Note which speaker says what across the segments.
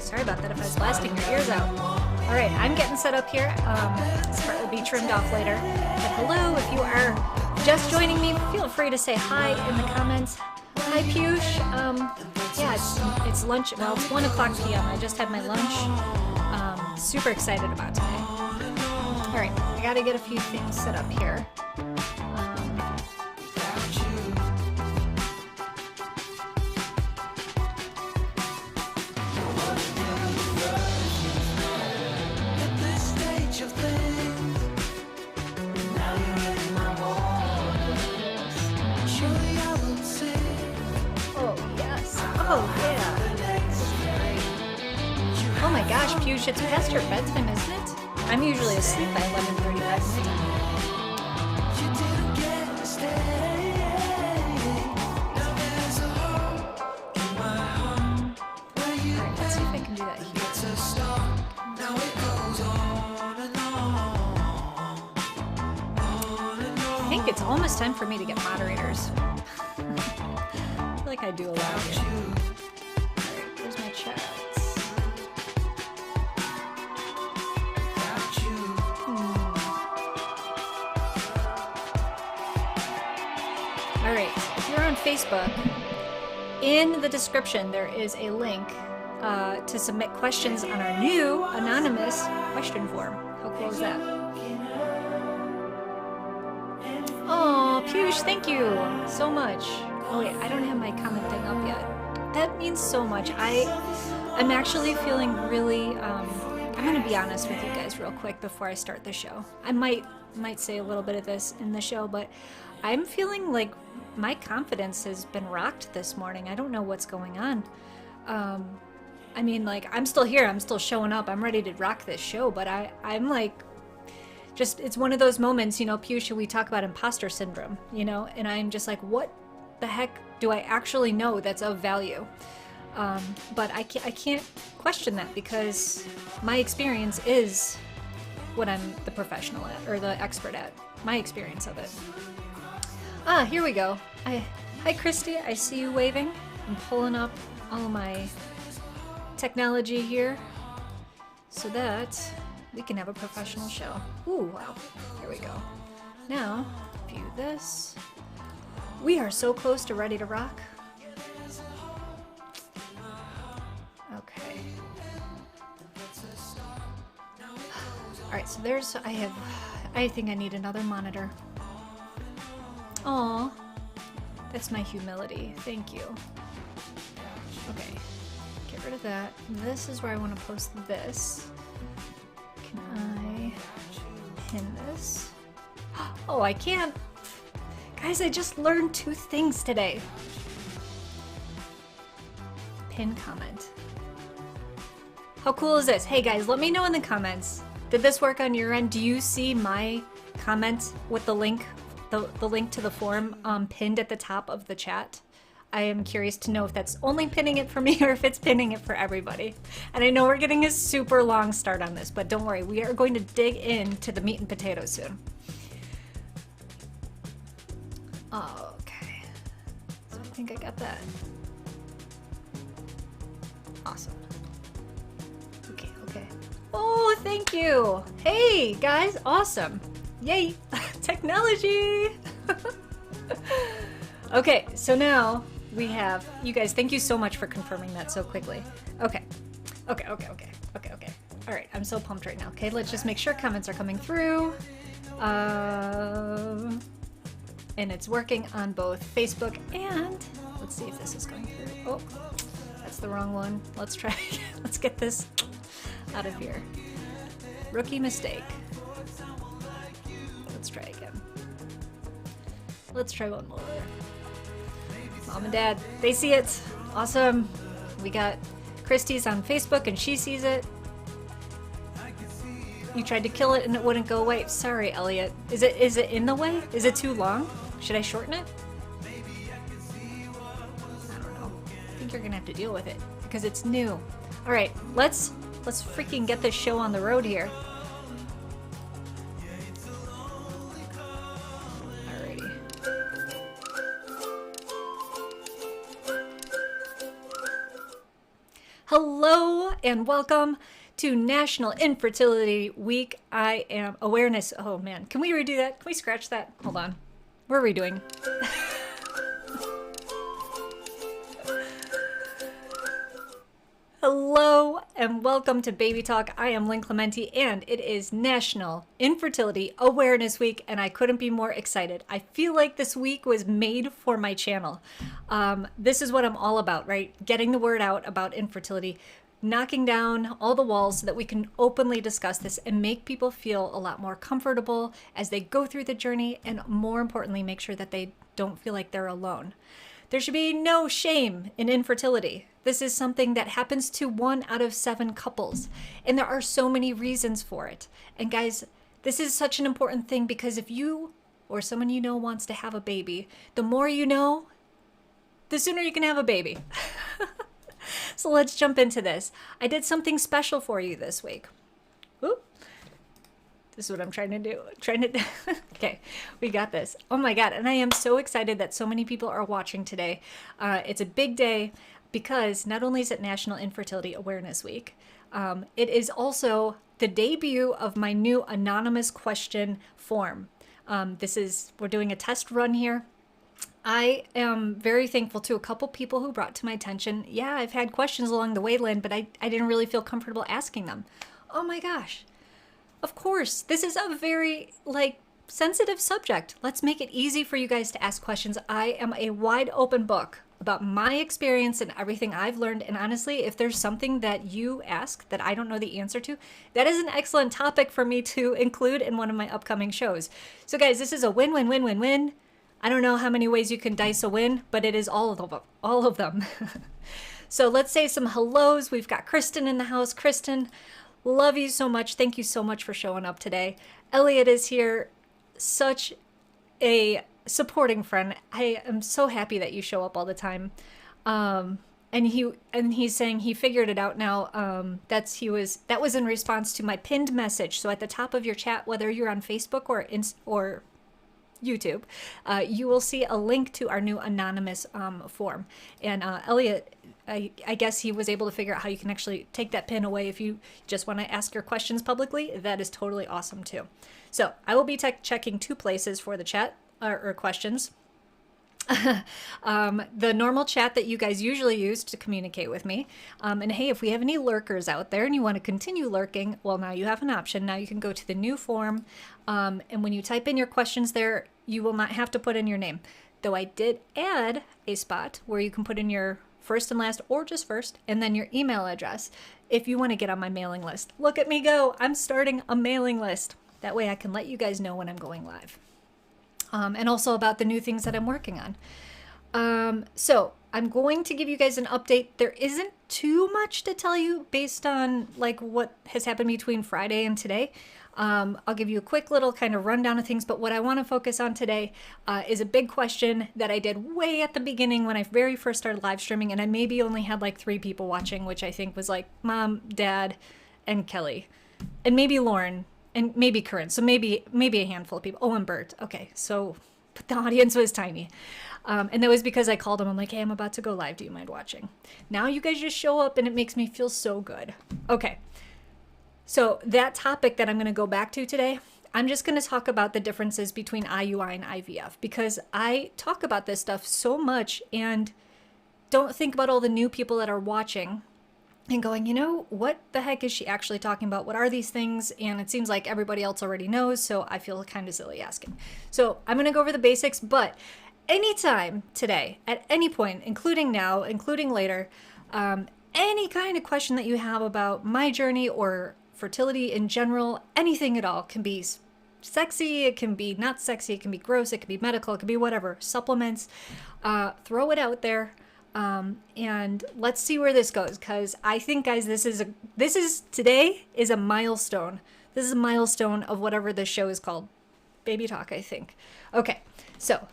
Speaker 1: Sorry about that if I was blasting your ears out. All right, I'm getting set up here. This part will be trimmed off later. But hello, if you are just joining me, feel free to say hi in the comments. Hi, Push. Yeah, it's lunch. Well, it's 1 o'clock p.m. I just had my lunch. Super excited about today. All right, I got to get a few things set up here. Push, it's past your bedtime, isn't it? I'm usually asleep by 11:35 my time. Alright, let's see if I can do that here. I think it's almost time for me to get moderators. I feel like I do a lot here. Alright, here's my chat. Alright, if you're on Facebook, in the description there is a link to submit questions on our new anonymous question form. How cool is that? Oh, Push, thank you so much. Oh wait, I don't have my comment thing up yet. That means so much. I'm actually feeling really, I'm gonna be honest with you guys real quick before I start the show. I might say a little bit of this in the show, but I'm feeling like my confidence has been rocked this morning. I don't know what's going on. I mean, like, I'm still here. I'm still showing up. I'm ready to rock this show, but I'm like, just, it's one of those moments, you know, Pusha, we talk about imposter syndrome, you know, and I'm just like, what the heck do I actually know that's of value? But I can't question that because my experience is what I'm the professional at, or the expert at. My experience of it. Ah, here we go. Hi, Christy. I see you waving. I'm pulling up all my technology here so that we can have a professional show. Ooh, wow. Here we go. Now, view this. We are so close to ready to rock. Okay. Alright, so there's, I think I need another monitor. Aw, that's my humility. Thank you. Okay, get rid of that. This is where I want to post this. Can I pin this? Oh, I can't. Guys, I just learned 2 things today. Pin comment. How cool is this? Hey guys, let me know in the comments. Did this work on your end? Do you see my comment with the link? The link to the form pinned at the top of the chat. I am curious to know if that's only pinning it for me or if it's pinning it for everybody. And I know we're getting a super long start on this, but don't worry, we are going to dig into the meat and potatoes soon. Okay, so I think I got that. Awesome. Okay, okay. Oh, thank you. Hey guys, awesome. Yay! Technology! Okay, so now we have, you guys, thank you so much for confirming that so quickly. Okay. Alright, I'm so pumped right now. Okay, let's just make sure comments are coming through. And it's working on both Facebook and, let's see if this is going through. Oh, that's the wrong one. Let's try, let's get this out of here. Rookie mistake. Let's try again. Let's try one more. Mom and Dad, they see it. Awesome. We got Christy's on Facebook and she sees it. You tried to kill it and it wouldn't go away. Sorry, Elliot. Is it in the way? Is it too long? Should I shorten it? I don't know. I think you're gonna have to deal with it because it's new. All right, let's freaking get this show on the road here. Hello and welcome to National Infertility Week. I am awareness. Oh man, can we redo that? Can we scratch that? Hold on. We're redoing. Hello and welcome to Baby Talk. I am Lynn Clementi and it is National Infertility Awareness Week and I couldn't be more excited. I feel like this week was made for my channel. This is what I'm all about, right? Getting the word out about infertility, knocking down all the walls so that we can openly discuss this and make people feel a lot more comfortable as they go through the journey, and more importantly, make sure that they don't feel like they're alone. There should be no shame in infertility. This is something that happens to 1 out of 7 couples, and there are so many reasons for it. And guys, this is such an important thing because if you or someone you know wants to have a baby, the more you know, the sooner you can have a baby. So let's jump into this. I did something special for you this week. Oop. This is what I'm trying to do. Okay, we got this. Oh my God, and I am so excited that so many people are watching today. It's a big day because not only is it National Infertility Awareness Week, it is also the debut of my new anonymous question form. We're doing a test run here. I am very thankful to a couple people who brought to my attention, yeah, I've had questions along the way, Lynn, but I didn't really feel comfortable asking them. Oh my gosh. Of course, this is a very, sensitive subject. Let's make it easy for you guys to ask questions. I am a wide open book about my experience and everything I've learned. And honestly, if there's something that you ask that I don't know the answer to, that is an excellent topic for me to include in one of my upcoming shows. So guys, this is a win-win-win-win-win. I don't know how many ways you can dice a win, but it is all of them. So let's say some hellos. We've got Kristen in the house. Kristen, love you so much. Thank you so much for showing up today. Elliot is here. Such a supporting friend. I am so happy that you show up all the time. And he's saying he figured it out now. That was in response to my pinned message. So at the top of your chat, whether you're on Facebook or YouTube, you will see a link to our new anonymous form. And Elliot, I guess he was able to figure out how you can actually take that pin away if you just want to ask your questions publicly. That is totally awesome too. So I will be checking 2 places for the chat or questions. The normal chat that you guys usually use to communicate with me. And hey, if we have any lurkers out there and you want to continue lurking, well, now you have an option. Now you can go to the new form. And when you type in your questions there, you will not have to put in your name. Though I did add a spot where you can put in your first and last, or just first, and then your email address if you want to get on my mailing list. Look at me go. I'm starting a mailing list. That way I can let you guys know when I'm going live. And also about the new things that I'm working on. So I'm going to give you guys an update. There isn't too much to tell you based on what has happened between Friday and today. I'll give you a quick little kind of rundown of things, but what I want to focus on today is a big question that I did way at the beginning when I very first started live streaming, and I maybe only had 3 people watching, which I think was Mom, Dad, and Kelly, and maybe Lauren, and maybe Corinne. So maybe a handful of people. Oh, and Bert. Okay, so but the audience was tiny. And that was because I called them. I'm like, hey, I'm about to go live. Do you mind watching? Now you guys just show up and it makes me feel so good. Okay. So that topic that I'm going to go back to today, I'm just going to talk about the differences between IUI and IVF because I talk about this stuff so much and don't think about all the new people that are watching and going, what the heck is she actually talking about? What are these things? And it seems like everybody else already knows, so I feel kind of silly asking. So I'm going to go over the basics, but anytime today, at any point, including now, including later, any kind of question that you have about my journey or fertility in general, anything at all, can be sexy, it can be not sexy, it can be gross, it can be medical, it can be whatever, supplements, throw it out there. And let's see where this goes, because I think, guys, today is a milestone. This is a milestone of whatever this show is called. Baby Talk, I think. Okay, so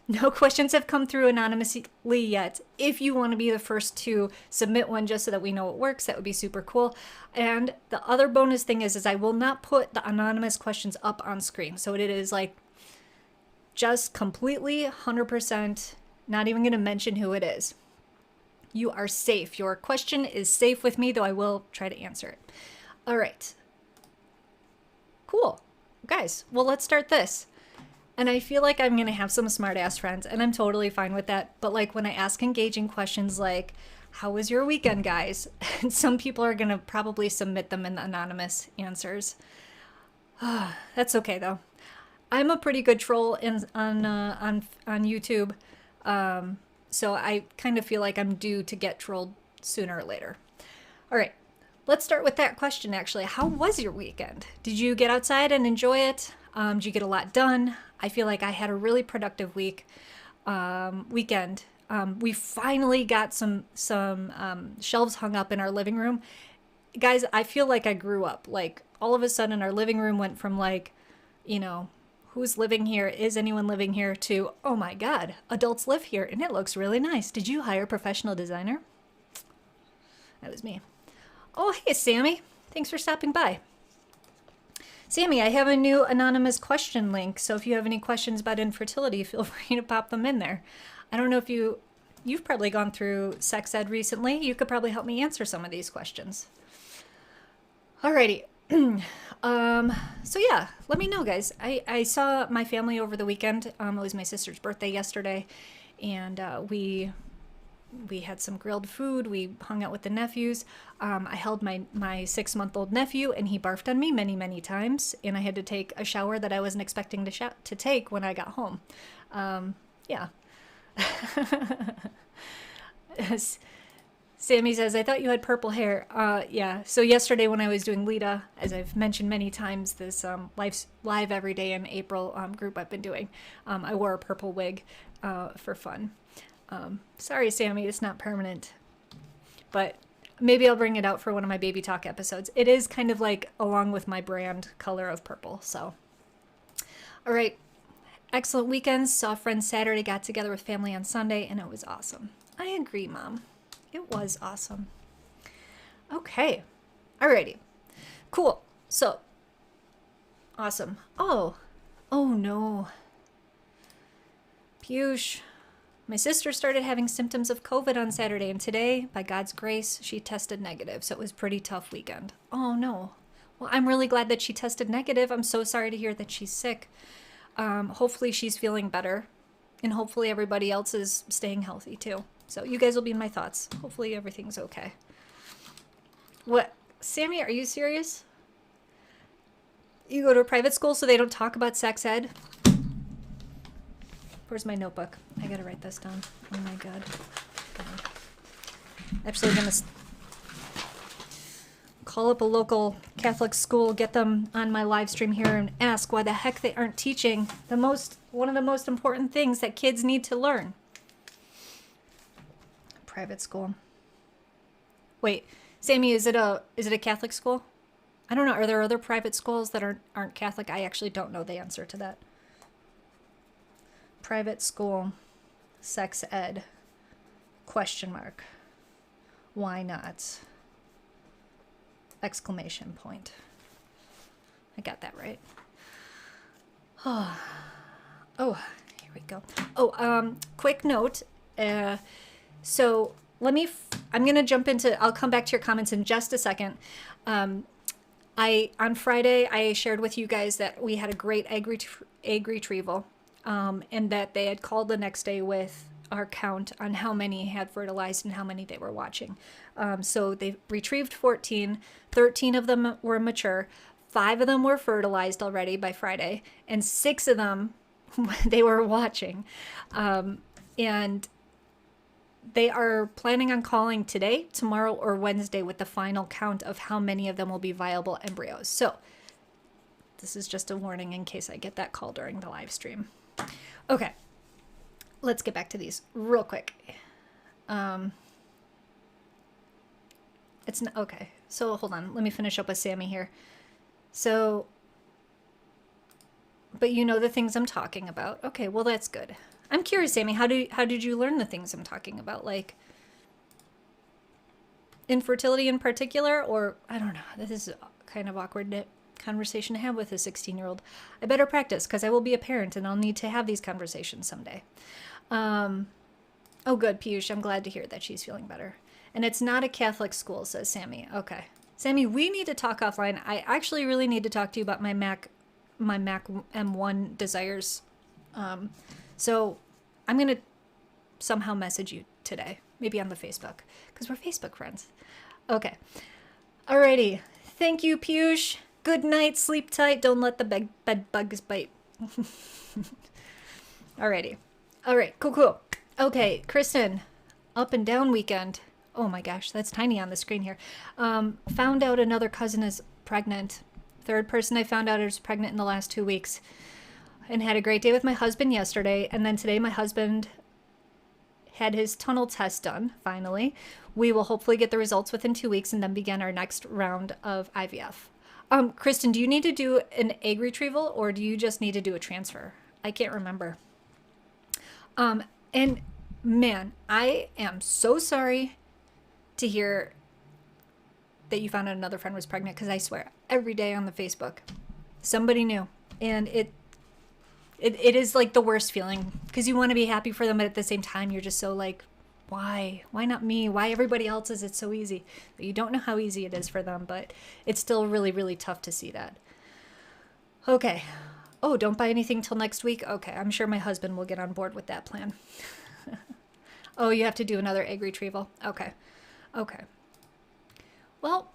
Speaker 1: no questions have come through anonymously yet. If you want to be the first to submit one just so that we know it works, that would be super cool. And the other bonus thing is I will not put the anonymous questions up on screen. So it is just completely 100%. Not even going to mention who it is. You are safe. Your question is safe with me, though I will try to answer it. All right. Cool. Guys, well, let's start this. And I feel like I'm going to have some smart ass friends, and I'm totally fine with that. But like when I ask engaging questions like, how was your weekend, guys? And some people are going to probably submit them in the anonymous answers. That's okay though. I'm a pretty good troll on YouTube. So I kind of feel like I'm due to get trolled sooner or later. All right. Let's start with that question actually. How was your weekend? Did you get outside and enjoy it? Did you get a lot done? I feel like I had a really productive weekend. We finally got some shelves hung up in our living room. Guys, I feel like I grew up. Like all of a sudden our living room went from like, you know, who's living here? Is anyone living here? To, oh my God, adults live here and it looks really nice. Did you hire a professional designer? That was me. Oh, hey, Sammy. Thanks for stopping by. Sammy, I have a new anonymous question link, so if you have any questions about infertility, feel free to pop them in there. I don't know if you've probably gone through sex ed recently. You could probably help me answer some of these questions. Alrighty. So yeah, let me know, guys. I saw my family over the weekend. It was my sister's birthday yesterday, and we had some grilled food. We hung out with the nephews. I held my 6-month-old nephew, and he barfed on me many, many times. And I had to take a shower that I wasn't expecting to take when I got home. Yeah. Sammy says, I thought you had purple hair. Yeah. So yesterday when I was doing Lita, as I've mentioned many times, this live every day in April group I've been doing, I wore a purple wig for fun. Sorry, Sammy, it's not permanent, but maybe I'll bring it out for one of my baby talk episodes. It is kind of like along with my brand color of purple. So, all right. Excellent weekends. Saw friends Saturday, got together with family on Sunday, and it was awesome. I agree, Mom. It was awesome. Okay. Alrighty. Cool. So, awesome. Oh no. Piyush. My sister started having symptoms of COVID on Saturday, and today, by God's grace, she tested negative, so it was a pretty tough weekend. Oh, no. Well, I'm really glad that she tested negative. I'm so sorry to hear that she's sick. Hopefully she's feeling better, and hopefully everybody else is staying healthy, too. So you guys will be in my thoughts. Hopefully everything's okay. What? Sammy, are you serious? You go to a private school so they don't talk about sex ed? Where's my notebook? I gotta write this down. Oh my God. Actually, I'm gonna call up a local Catholic school, get them on my live stream here, and ask why the heck they aren't teaching one of the most important things that kids need to learn. Private school. Wait, Sammy, is it a Catholic school? I don't know. Are there other private schools that aren't Catholic? I actually don't know the answer to that. Private school, sex ed, question mark. Why not? Exclamation point. I got that right. Oh, here we go. Quick note. So I'm going to jump into, I'll come back to your comments in just a second. On Friday, I shared with you guys that we had a great egg retrieval. And that they had called the next day with our count on how many had fertilized and how many they were watching. So they retrieved 14, 13 of them were mature, 5 of them were fertilized already by Friday, and 6 of them they were watching. And they are planning on calling today, tomorrow, or Wednesday with the final count of how many of them will be viable embryos. So this is just a warning in case I get that call during the live stream. Okay, let's get back to these real quick. It's not okay. So hold on, let me finish up with Sammy here. So, but you know the things I'm talking about. Okay, well that's good. I'm curious, Sammy, how did you learn the things I'm talking about, like infertility in particular, or I don't know. This is kind of awkward conversation to have with a 16-year-old. I better practice because I will be a parent and I'll need to have these conversations someday. Oh, good, Piyush. I'm glad to hear that she's feeling better. And it's not a Catholic school, says Sammy. Okay. Sammy, we need to talk offline. I actually really need to talk to you about my Mac M1 desires. So I'm going to somehow message you today, maybe on the Facebook, because we're Facebook friends. Okay. Alrighty. Thank you, Piyush. Good night. Sleep tight. Don't let the bed bugs bite. Alrighty. Alright. Cool. Okay, Kristen. Up and down weekend. Oh my gosh, that's tiny on the screen here. Found out another cousin is pregnant. Third person I found out is pregnant in the last 2 weeks. And had a great day with my husband yesterday. And then today my husband had his tunnel test done, finally. We will hopefully get the results within 2 weeks and then begin our next round of IVF. Kristen, do you need to do an egg retrieval or do you just need to do a transfer? I can't remember. And man, I am so sorry to hear that you found out another friend was pregnant, because I swear every day on the Facebook somebody new, and it is like the worst feeling, because you want to be happy for them, but at the same time you're just so like, why not me? Why everybody else is it so easy? But you don't know how easy it is for them, but it's still really, really tough to see that. Okay. Oh, don't buy anything till next week? Okay, I'm sure my husband will get on board with that plan. Oh, you have to do another egg retrieval. Okay. Well,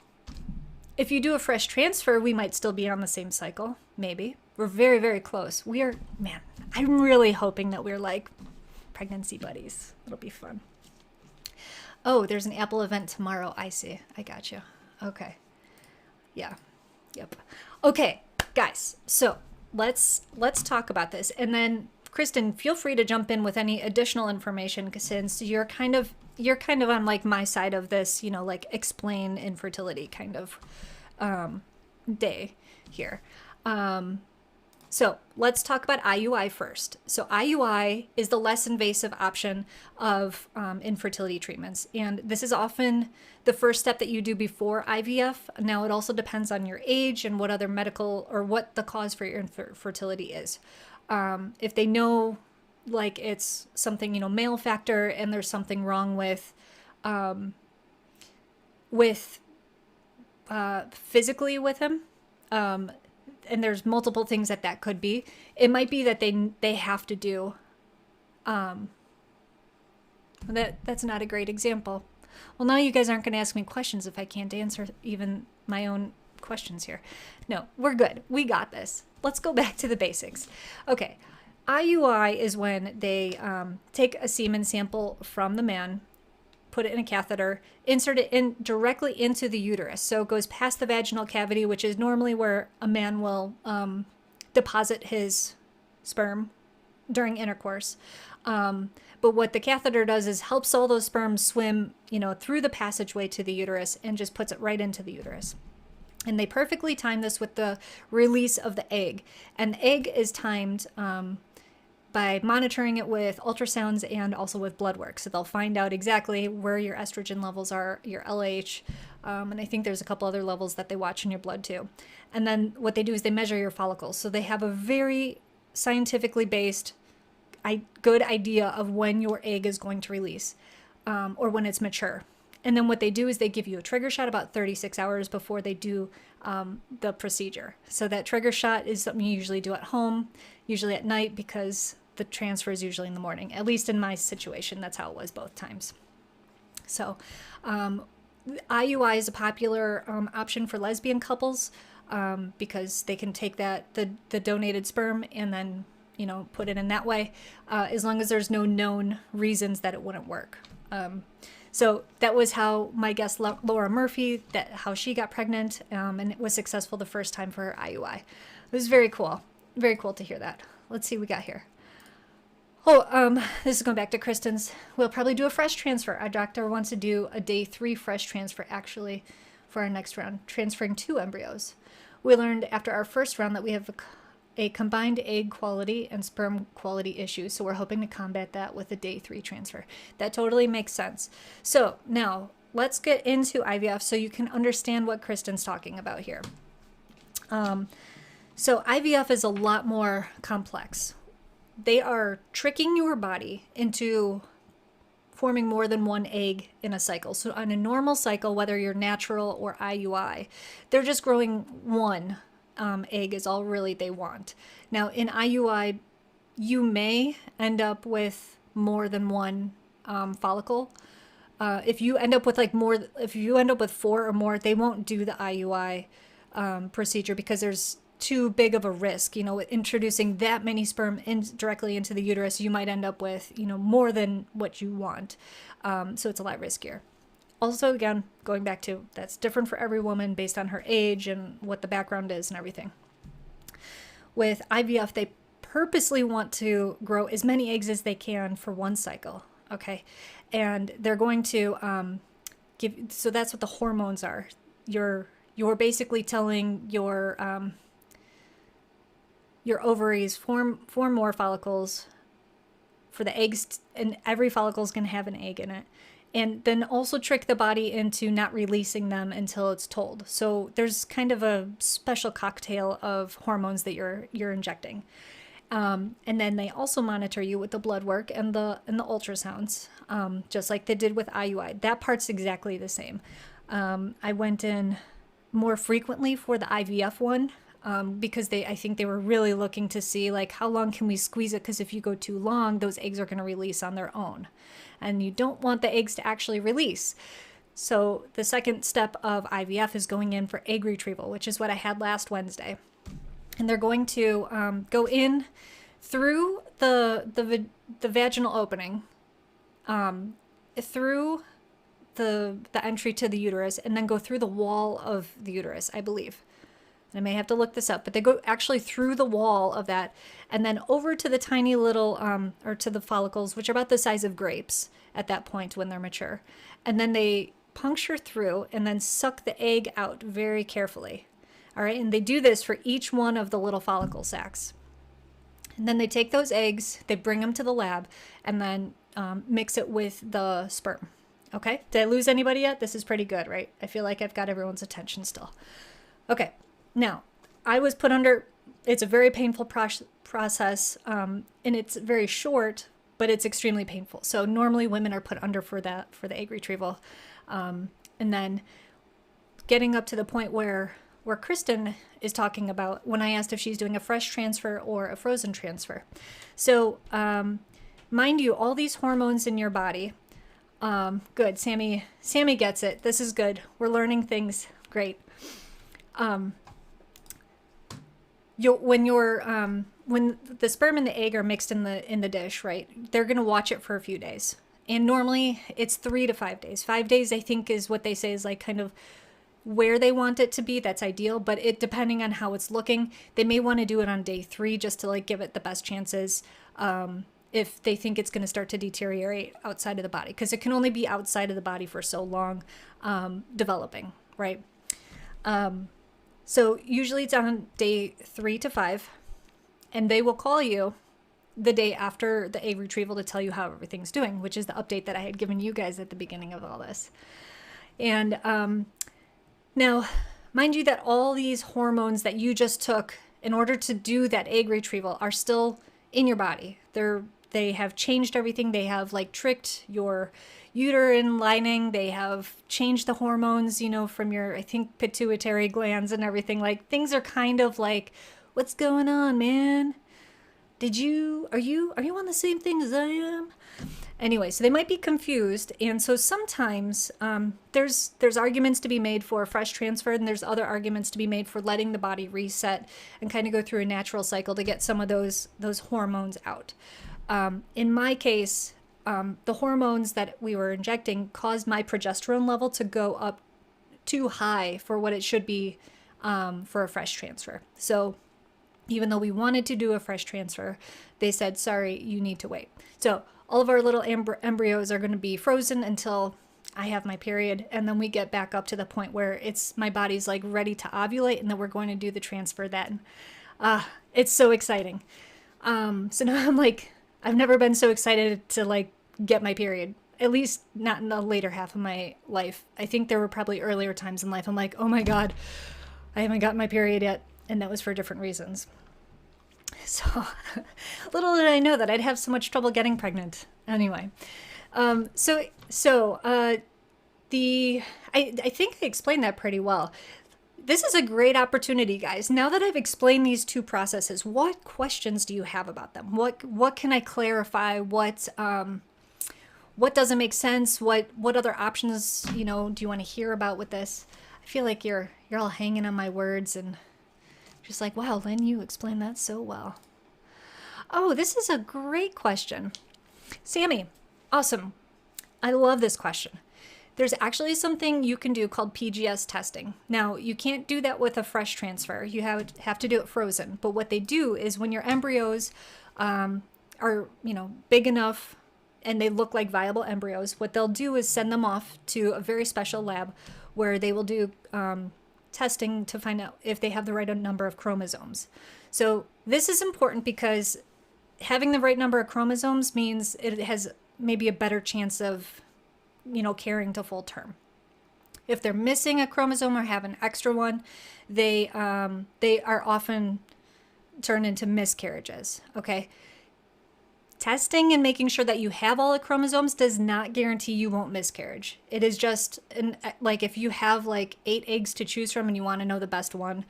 Speaker 1: if you do a fresh transfer, we might still be on the same cycle. Maybe. We're very, very close. Man, I'm really hoping that we're like pregnancy buddies. It'll be fun. Oh, there's an Apple event tomorrow. I see. I got you. Okay. Yeah. Yep. Okay, guys. So let's talk about this. And then Kristen, feel free to jump in with any additional information, since you're kind of on like my side of this, like explain infertility kind of day here. So let's talk about IUI first. So IUI is the less invasive option of infertility treatments. And this is often the first step that you do before IVF. Now, it also depends on your age and what other medical or what the cause for your infertility is. If they know like it's something, male factor, and there's something wrong with physically with him, and there's multiple things that could be. It might be that they have to do. That's not a great example. Well, now you guys aren't going to ask me questions if I can't answer even my own questions here. No, we're good. We got this. Let's go back to the basics. Okay, IUI is when they take a semen sample from the man, put it in a catheter, insert it in directly into the uterus. So it goes past the vaginal cavity, which is normally where a man will deposit his sperm during intercourse. But what the catheter does is helps all those sperms swim, through the passageway to the uterus, and just puts it right into the uterus. And they perfectly time this with the release of the egg. And the egg is timed by monitoring it with ultrasounds and also with blood work. So they'll find out exactly where your estrogen levels are, your LH, and I think there's a couple other levels that they watch in your blood too. And then what they do is they measure your follicles. So they have a very scientifically based, good idea of when your egg is going to release, or when it's mature. And then what they do is they give you a trigger shot about 36 hours before they do the procedure. So that trigger shot is something you usually do at home, usually at night, because the transfer is usually in the morning. At least in my situation, that's how it was both times. So IUI is a popular option for lesbian couples because they can take the donated sperm and then put it in that way, as long as there's no known reasons that it wouldn't work. So that was how my guest Laura Murphy, how she got pregnant, and it was successful the first time for her IUI. It was very cool to hear that. Let's see what we got here. Oh, this is going back to Kristen's. We'll probably do a fresh transfer. Our doctor wants to do a day 3 fresh transfer actually for our next round, transferring 2 embryos. We learned after our first round that we have a combined egg quality and sperm quality issue, so we're hoping to combat that with a day 3 transfer. That totally makes sense. So now let's get into IVF so you can understand what Kristen's talking about here. So IVF is a lot more complex. They are tricking your body into forming more than one egg in a cycle. So on a normal cycle, whether you're natural or IUI, they're just growing one egg is all really they want. Now in IUI, you may end up with more than one follicle. If you end up with if you end up with 4 or more, they won't do the IUI procedure because there's too big of a risk. Introducing that many sperm directly into the uterus, you might end up with, more than what you want. So it's a lot riskier. Also, again, going back to that's different for every woman based on her age and what the background is and everything. With IVF, they purposely want to grow as many eggs as they can for one cycle. Okay. And they're going to so that's what the hormones are. You're basically telling your ovaries form more follicles for the eggs, and every follicle is going to have an egg in it. And then also trick the body into not releasing them until it's told. So there's kind of a special cocktail of hormones that you're injecting. And then they also monitor you with the blood work and the ultrasounds, just like they did with IUI. That part's exactly the same. I went in more frequently for the IVF one because I think they were really looking to see like how long can we squeeze it, because if you go too long, those eggs are going to release on their own, and you don't want the eggs to actually release. So the second step of IVF is going in for egg retrieval, which is what I had last Wednesday. And they're going to go in through the vaginal opening, through the entry to the uterus, and then go through the wall of the uterus, I believe. And I may have to look this up, but they go actually through the wall of that, and then over to the tiny little, or to the follicles, which are about the size of grapes at that point when they're mature. And then they puncture through and then suck the egg out very carefully. All right, and they do this for each one of the little follicle sacs. And then they take those eggs, they bring them to the lab, and then mix it with the sperm. Okay, did I lose anybody yet? This is pretty good, right? I feel like I've got everyone's attention still. Okay, now I was put under, it's a very painful process, and it's very short, but it's extremely painful. So normally women are put under for the egg retrieval. And then getting up to the point where Kristen is talking about when I asked if she's doing a fresh transfer or a frozen transfer. So mind you, all these hormones in your body, good, Sammy gets it. This is good. We're learning things. Great. When the sperm and the egg are mixed in the dish, right? They're going to watch it for a few days. And normally it's 3 to 5 days. 5 days, I think, is what they say is like kind of where they want it to be. That's ideal, but it depending on how it's looking, they may want to do it on day 3 just to like give it the best chances if they think it's going to start to deteriorate outside of the body, because it can only be outside of the body for so long developing, right? So usually it's on day 3 to 5, and they will call you the day after the egg retrieval to tell you how everything's doing, which is the update that I had given you guys at the beginning of all this. And now, mind you that all these hormones that you just took in order to do that egg retrieval are still in your body. They have changed everything. They have like tricked your uterine lining. They have changed the hormones, from your, I think, pituitary glands and everything. Like things are kind of like, what's going on, man? Are you on the same thing as I am? Anyway, so they might be confused, and so sometimes there's arguments to be made for a fresh transfer, and there's other arguments to be made for letting the body reset and kind of go through a natural cycle to get some of those hormones out. In my case, the hormones that we were injecting caused my progesterone level to go up too high for what it should be for a fresh transfer. So even though we wanted to do a fresh transfer, they said, sorry, you need to wait. So all of our little embryos are going to be frozen until I have my period, and then we get back up to the point where my body's like ready to ovulate, and then we're going to do the transfer then. It's so exciting. So now I'm like, I've never been so excited to like get my period, at least not in the later half of my life. I think there were probably earlier times in life I'm like, oh my God, I haven't gotten my period yet. And that was for different reasons. So little did I know that I'd have so much trouble getting pregnant. Anyway, I think I explained that pretty well. This is a great opportunity, guys. Now that I've explained these two processes, what questions do you have about them? What can I clarify? What doesn't make sense? What other options, do you want to hear about with this? I feel like you're all hanging on my words and just like, wow, Lynn, you explained that so well. Oh, this is a great question. Sammy, awesome. I love this question. There's actually something you can do called PGS testing. Now, you can't do that with a fresh transfer. You have to do it frozen. But what they do is when your embryos are, big enough and they look like viable embryos, what they'll do is send them off to a very special lab where they will do testing to find out if they have the right number of chromosomes. So this is important because having the right number of chromosomes means it has maybe a better chance of, carrying to full term. If they're missing a chromosome or have an extra one, they are often turned into miscarriages. Okay. Testing and making sure that you have all the chromosomes does not guarantee you won't miscarriage. It is just like if you have like 8 eggs to choose from and you want to know the best one,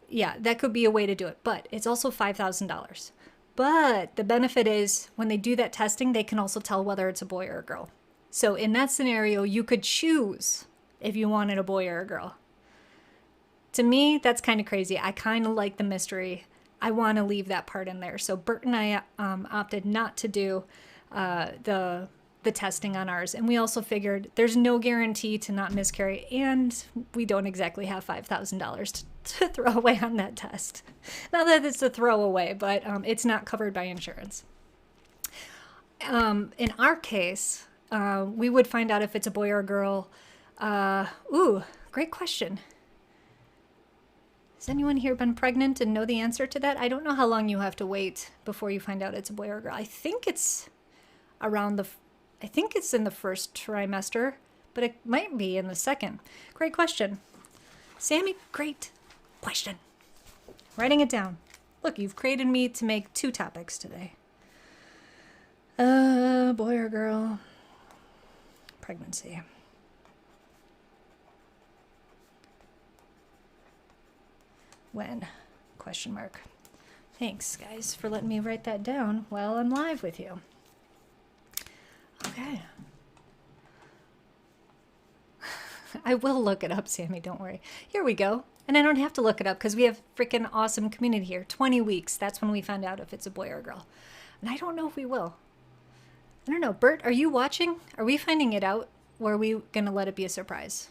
Speaker 1: yeah, that could be a way to do it. But it's also $5,000. But the benefit is when they do that testing, they can also tell whether it's a boy or a girl. So in that scenario, you could choose if you wanted a boy or a girl. To me, that's kind of crazy. I kind of like the mystery. I want to leave that part in there. So Bert and I opted not to do the testing on ours. And we also figured there's no guarantee to not miscarry. And we don't exactly have $5,000 to throw away on that test. Not that it's a throwaway, but it's not covered by insurance. In our case, we would find out if it's a boy or a girl. Great question. Has anyone here been pregnant and know the answer to that? I don't know how long you have to wait before you find out it's a boy or a girl. I think it's in the first trimester, but it might be in the second. Great question. Sammy, great question. Writing it down. Look, you've created me to make 2 topics today. Boy or girl. Pregnancy. When? Question mark. Thanks, guys, for letting me write that down while I'm live with you. Okay. I will look it up, Sammy, don't worry. Here we go. And I don't have to look it up because we have freaking awesome community here. 20 weeks. That's when we find out if it's a boy or a girl. And I don't know if we will. I don't know. Bert, are you watching? Are we finding it out? Or are we going to let it be a surprise?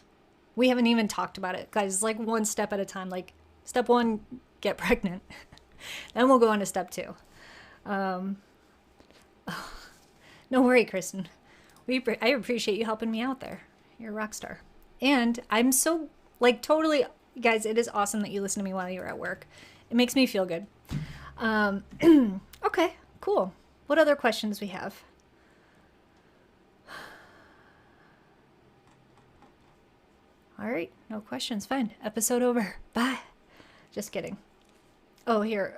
Speaker 1: We haven't even talked about it. Guys, it's like one step at a time. Like, step 1, get pregnant. Then we'll go on to step 2. No worry, Kristen. I appreciate you helping me out there. You're a rock star. And I'm so, totally, guys, it is awesome that you listen to me while you're at work. It makes me feel good. Okay, cool. What other questions we have? All right, no questions. Fine. Episode over. Bye. Just kidding. Oh, here,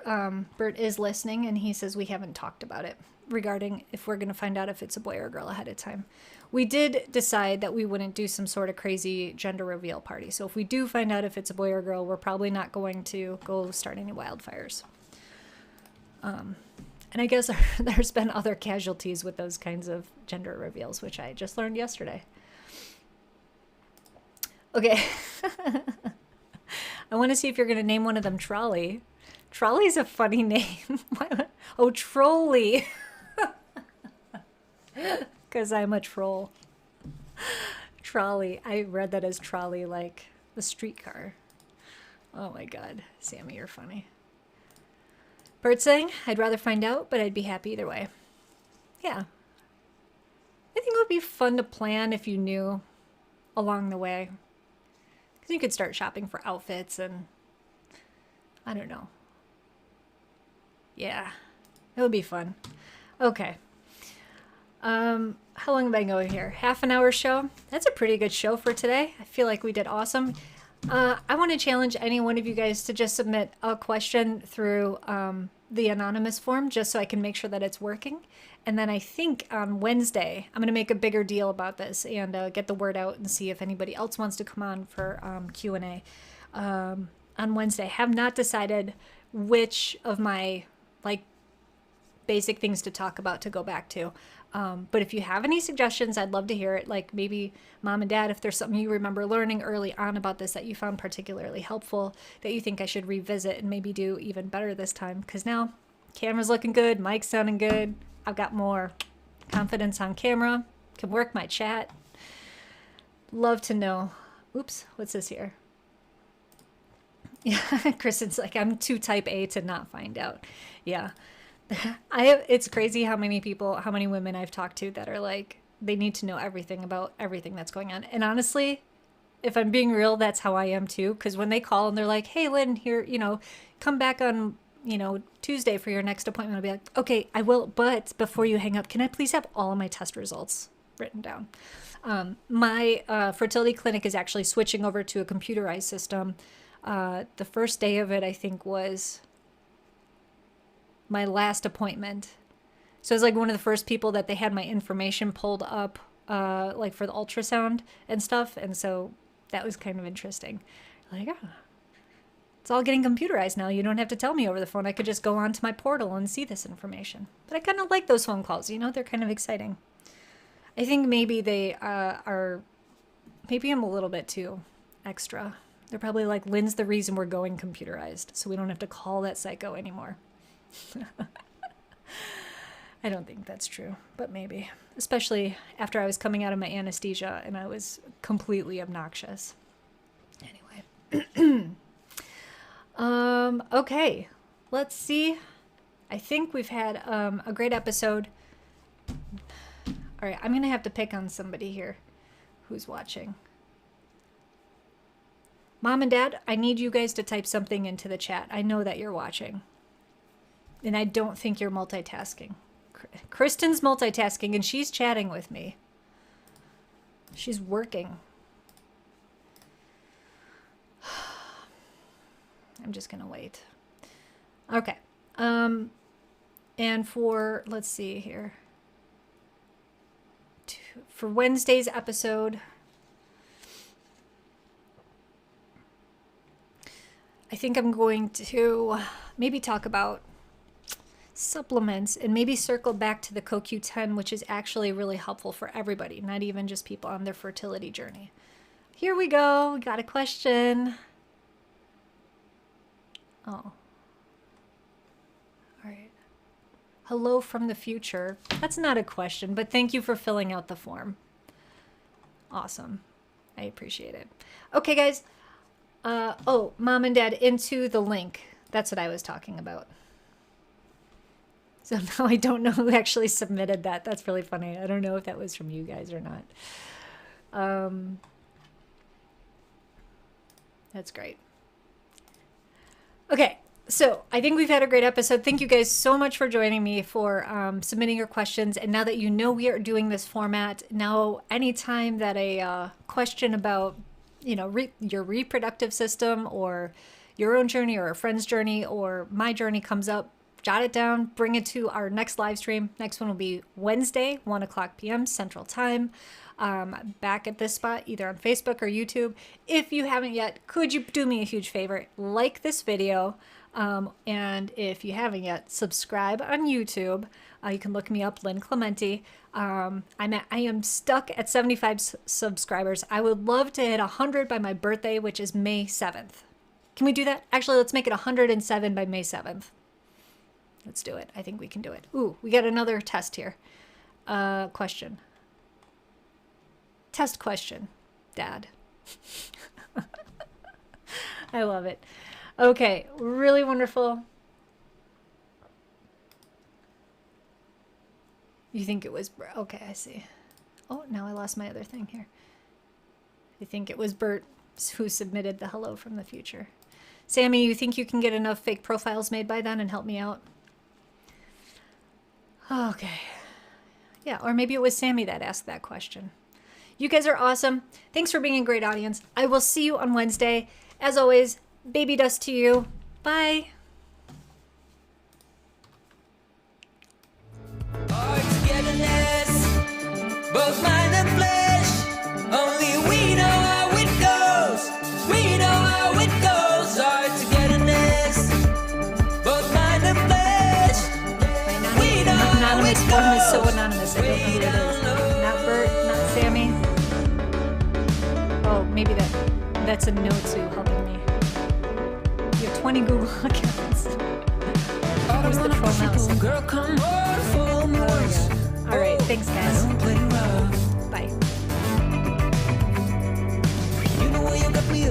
Speaker 1: Bert is listening, and he says we haven't talked about it regarding if we're going to find out if it's a boy or a girl ahead of time. We did decide that we wouldn't do some sort of crazy gender reveal party. So if we do find out if it's a boy or a girl, we're probably not going to go start any wildfires. And I guess there's been other casualties with those kinds of gender reveals, which I just learned yesterday. Okay. I want to see if you're going to name one of them Trolley. Trolley's a funny name. Oh, Trolley. Because I'm a troll. Trolley. I read that as trolley, like the streetcar. Oh my God. Sammy, you're funny. Bert saying, I'd rather find out, but I'd be happy either way. Yeah. I think it would be fun to plan if you knew along the way. Because you could start shopping for outfits and I don't know. Yeah, it would be fun. Okay. How long have I been going here? Half an hour show? That's a pretty good show for today. I feel like we did awesome. I want to challenge any one of you guys to just submit a question through the anonymous form just so I can make sure that it's working. And then I think on Wednesday, I'm going to make a bigger deal about this and get the word out and see if anybody else wants to come on for Q&A on Wednesday. Have not decided which of my like basic things to talk about to go back to. But if you have any suggestions, I'd love to hear it. Like maybe mom and dad, if there's something you remember learning early on about this that you found particularly helpful, that you think I should revisit and maybe do even better this time. Because now camera's looking good, mic's sounding good. I've got more confidence on camera, can work my chat. Love to know. Oops, what's this here? Yeah, Kristen's like, I'm too type A to not find out. Yeah. It's crazy how many people, how many women I've talked to that are like, they need to know everything about everything that's going on. And honestly, if I'm being real, that's how I am too. Because when they call and they're like, hey, Lynn, here, come back on, Tuesday for your next appointment, I'll be like, okay, I will. But before you hang up, can I please have all of my test results written down? My fertility clinic is actually switching over to a computerized system. The first day of it, I think, was my last appointment. So I was like one of the first people that they had my information pulled up, like for the ultrasound and stuff. And so that was kind of interesting. Like, it's all getting computerized now. You don't have to tell me over the phone. I could just go onto my portal and see this information. But I kind of like those phone calls. They're kind of exciting. I think maybe they maybe I'm a little bit too extra. They're probably like, Lynn's the reason we're going computerized, so we don't have to call that psycho anymore. I don't think that's true, but maybe. Especially after I was coming out of my anesthesia and I was completely obnoxious. Anyway. Okay. Let's see. I think we've had a great episode. All right, I'm going to have to pick on somebody here who's watching. Mom and Dad, I need you guys to type something into the chat. I know that you're watching. And I don't think you're multitasking. Kristen's multitasking and she's chatting with me. She's working. I'm just going to wait. Okay. And for, let's see here. For Wednesday's episode, I think I'm going to maybe talk about supplements and maybe circle back to the CoQ10, which is actually really helpful for everybody, not even just people on their fertility journey. Here we go. We got a question. Oh. All right. Hello from the future. That's not a question, but thank you for filling out the form. Awesome. I appreciate it. Okay, guys. Oh, Mom and Dad, into the link. That's what I was talking about. So now I don't know who actually submitted that. That's really funny. I don't know if that was from you guys or not. That's great. Okay, so I think we've had a great episode. Thank you guys so much for joining me, for submitting your questions. And now that you know we are doing this format, now anytime that a question about your reproductive system or your own journey or a friend's journey or my journey comes up, jot it down, bring it to our next live stream. Next one will be Wednesday, 1:00 p.m. Central Time. Back at this spot, either on Facebook or YouTube. If you haven't yet, could you do me a huge favor? Like this video. And if you haven't yet, subscribe on YouTube. You can look me up, Lynn Clementi. I am stuck at 75 subscribers. I would love to hit 100 by my birthday, which is May 7th. Can we do that? Actually, let's make it 107 by May 7th. Let's do it. I think we can do it. Ooh, we got another test here. Question. Test question, Dad. I love it. Okay, really wonderful. You think it was... Okay, I see. Oh, now I lost my other thing here. I think it was Bert who submitted the hello from the future. Sammy, you think you can get enough fake profiles made by then and help me out? Okay. Yeah, or maybe it was Sammy that asked that question. You guys are awesome. Thanks for being a great audience. I will see you on Wednesday. As always, baby dust to you. Bye. guy's forum is so anonymous, I don't know who it is. Not Bert, not Sammy. Oh, maybe that's a Notsu helping me. You have 20 Google accounts. Who's the troll mouse? Oh, yeah. Alright, thanks guys.